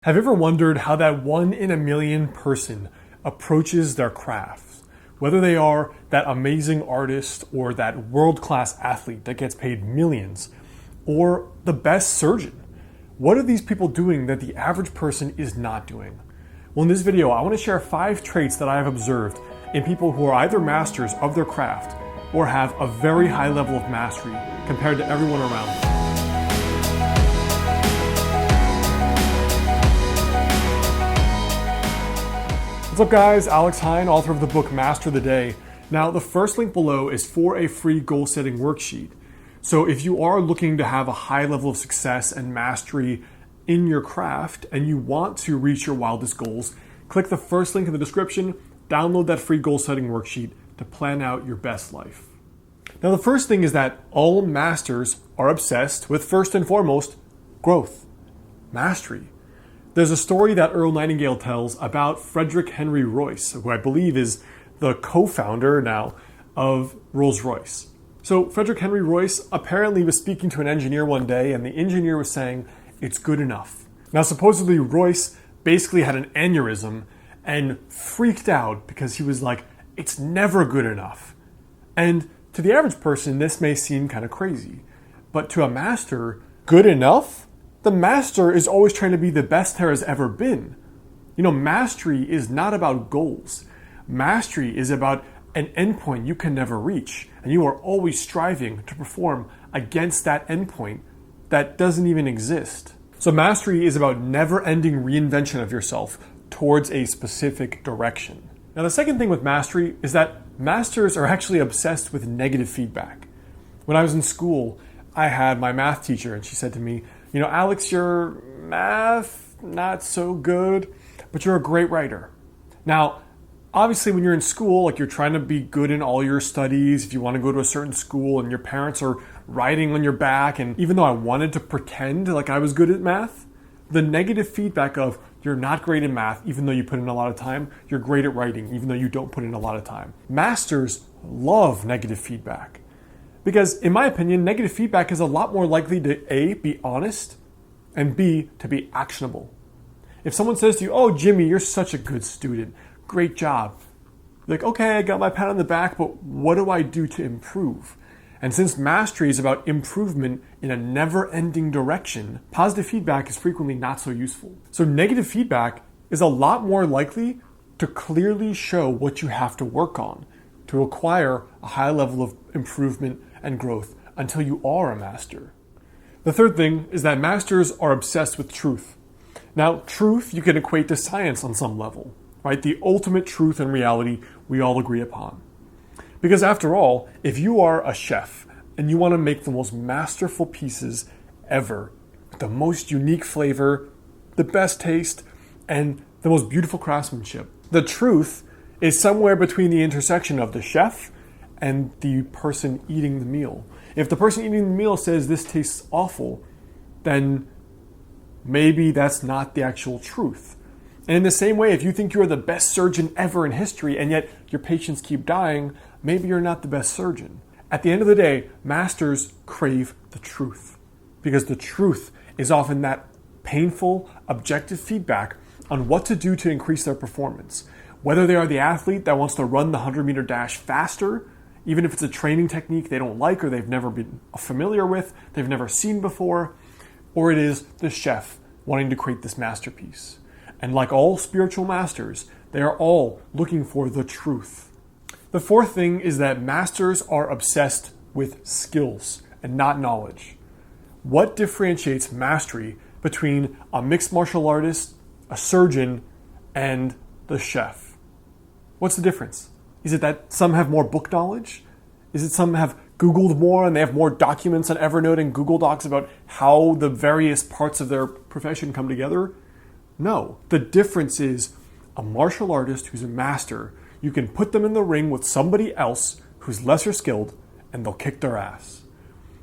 Have you ever wondered how that 1 in a million person approaches their craft? Whether they are that amazing artist or that world-class athlete that gets paid millions, or the best surgeon. What are these people doing that the average person is not doing? Well, in this video, I want to share 5 traits that I have observed in people who are either masters of their craft or have a very high level of mastery compared to everyone around them. What's up guys, Alex Hine, author of the book Master the Day. Now the first link below is for a free goal setting worksheet. So if you are looking to have a high level of success and mastery in your craft and you want to reach your wildest goals, click the first link in the description, download that free goal setting worksheet to plan out your best life. Now the first thing is that all masters are obsessed with, first and foremost, growth, mastery. There's a story that Earl Nightingale tells about Frederick Henry Royce, who I believe is the co-founder now of Rolls-Royce. So Frederick Henry Royce apparently was speaking to an engineer one day, and the engineer was saying, "It's good enough." Now supposedly Royce basically had an aneurysm and freaked out because he was like, "It's never good enough." And to the average person, this may seem kind of crazy, but to a master, good enough? The master is always trying to be the best there has ever been. You know, mastery is not about goals. Mastery is about an endpoint you can never reach, and you are always striving to perform against that endpoint that doesn't even exist. So mastery is about never-ending reinvention of yourself towards a specific direction. Now the second thing with mastery is that masters are actually obsessed with negative feedback. When I was in school, I had my math teacher and she said to me, "You know, Alex, your math, not so good, but you're a great writer." Now, obviously when you're in school, like you're trying to be good in all your studies, if you want to go to a certain school and your parents are riding on your back, and even though I wanted to pretend like I was good at math, the negative feedback of you're not great in math, even though you put in a lot of time, you're great at writing, even though you don't put in a lot of time. Masters love negative feedback. Because in my opinion, negative feedback is a lot more likely to A, be honest, and B, to be actionable. If someone says to you, "Oh, Jimmy, you're such a good student, great job." Like, okay, I got my pat on the back, but what do I do to improve? And since mastery is about improvement in a never-ending direction, positive feedback is frequently not so useful. So negative feedback is a lot more likely to clearly show what you have to work on to acquire a high level of improvement and growth until you are a master. The third thing is that masters are obsessed with truth. Now, truth you can equate to science on some level, right? The ultimate truth and reality we all agree upon. Because after all, if you are a chef and you want to make the most masterful pieces ever, with the most unique flavor, the best taste, and the most beautiful craftsmanship, the truth is somewhere between the intersection of the chef and the person eating the meal. If the person eating the meal says this tastes awful, then maybe that's not the actual truth. And in the same way, if you think you're the best surgeon ever in history and yet your patients keep dying, maybe you're not the best surgeon. At the end of the day, masters crave the truth because the truth is often that painful, objective feedback on what to do to increase their performance. Whether they are the athlete that wants to run the 100-meter dash faster, even if it's a training technique they don't like or they've never been familiar with, they've never seen before, or it is the chef wanting to create this masterpiece. And like all spiritual masters, they are all looking for the truth. The fourth thing is that masters are obsessed with skills and not knowledge. What differentiates mastery between a mixed martial artist, a surgeon, and the chef? What's the difference? Is it that some have more book knowledge? Is it some have Googled more and they have more documents on Evernote and Google Docs about how the various parts of their profession come together? No. The difference is a martial artist who's a master, you can put them in the ring with somebody else who's lesser skilled and they'll kick their ass.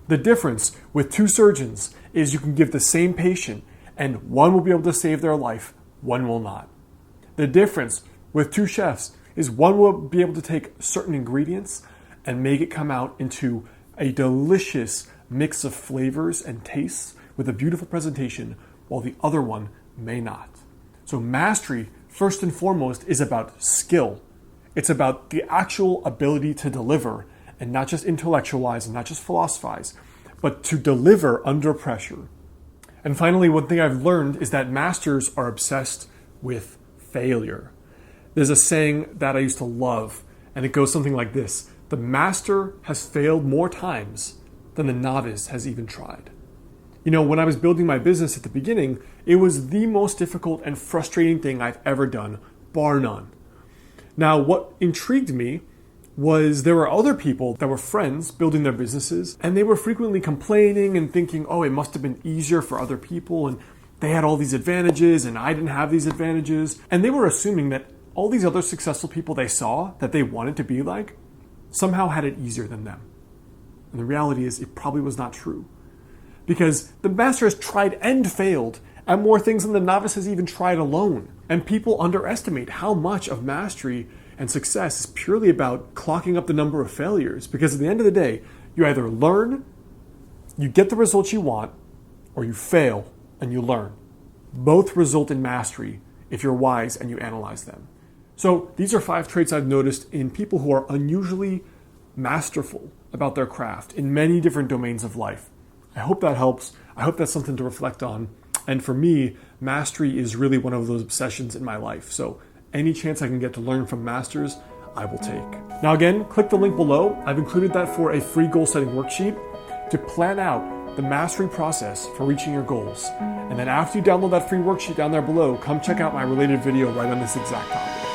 The difference with 2 surgeons is you can give the same patient and one will be able to save their life, one will not. The difference with 2 chefs is one will be able to take certain ingredients and make it come out into a delicious mix of flavors and tastes with a beautiful presentation, while the other one may not. So mastery, first and foremost, is about skill. It's about the actual ability to deliver, and not just intellectualize and not just philosophize, but to deliver under pressure. And finally, one thing I've learned is that masters are obsessed with failure. There's a saying that I used to love, and it goes something like this: the master has failed more times than the novice has even tried. You know, when I was building my business at the beginning, it was the most difficult and frustrating thing I've ever done, bar none. Now, what intrigued me was there were other people that were friends building their businesses, and they were frequently complaining and thinking, oh, it must have been easier for other people, and they had all these advantages, and I didn't have these advantages. And they were assuming that all these other successful people they saw that they wanted to be like somehow had it easier than them. And the reality is it probably was not true. Because the master has tried and failed at more things than the novice has even tried alone. And people underestimate how much of mastery and success is purely about clocking up the number of failures. Because at the end of the day, you either learn, you get the results you want, or you fail and you learn. Both result in mastery if you're wise and you analyze them. So these are 5 traits I've noticed in people who are unusually masterful about their craft in many different domains of life. I hope that helps. I hope that's something to reflect on. And for me, mastery is really one of those obsessions in my life. So any chance I can get to learn from masters, I will take. Now again, click the link below. I've included that for a free goal setting worksheet to plan out the mastery process for reaching your goals. And then after you download that free worksheet down there below, come check out my related video right on this exact topic.